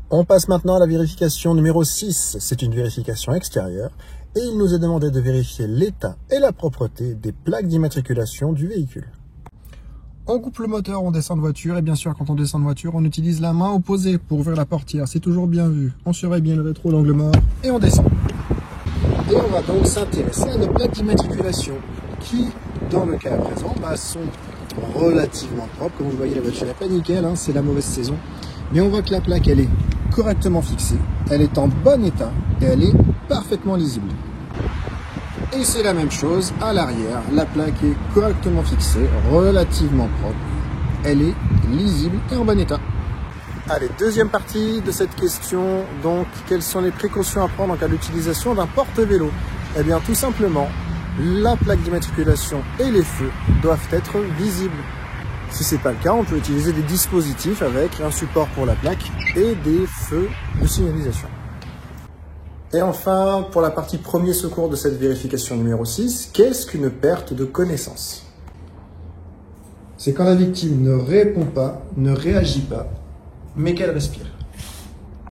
On passe maintenant à la vérification numéro 6. C'est une vérification extérieure et il nous est demandé de vérifier l'état et la propreté des plaques d'immatriculation du véhicule. On coupe le moteur, on descend de voiture et bien sûr quand on descend de voiture, on utilise la main opposée pour ouvrir la portière. C'est toujours bien vu. On surveille bien le rétro, l'angle mort et on descend. Et on va donc s'intéresser à nos plaques d'immatriculation qui, dans le cas présent, sont relativement propres. Comme vous voyez, la voiture n'est pas nickel, hein, c'est la mauvaise saison. Mais on voit que la plaque, elle est correctement fixée, elle est en bon état et elle est parfaitement lisible. Et c'est la même chose à l'arrière, la plaque est correctement fixée, relativement propre, elle est lisible et en bon état. Allez, deuxième partie de cette question, donc quelles sont les précautions à prendre en cas d'utilisation d'un porte-vélo? Eh bien tout simplement, la plaque d'immatriculation et les feux doivent être visibles. Si ce n'est pas le cas, on peut utiliser des dispositifs avec un support pour la plaque et des feux de signalisation. Et enfin, pour la partie premier secours de cette vérification numéro 6, qu'est-ce qu'une perte de connaissance? C'est quand la victime ne répond pas, ne réagit pas, mais qu'elle respire.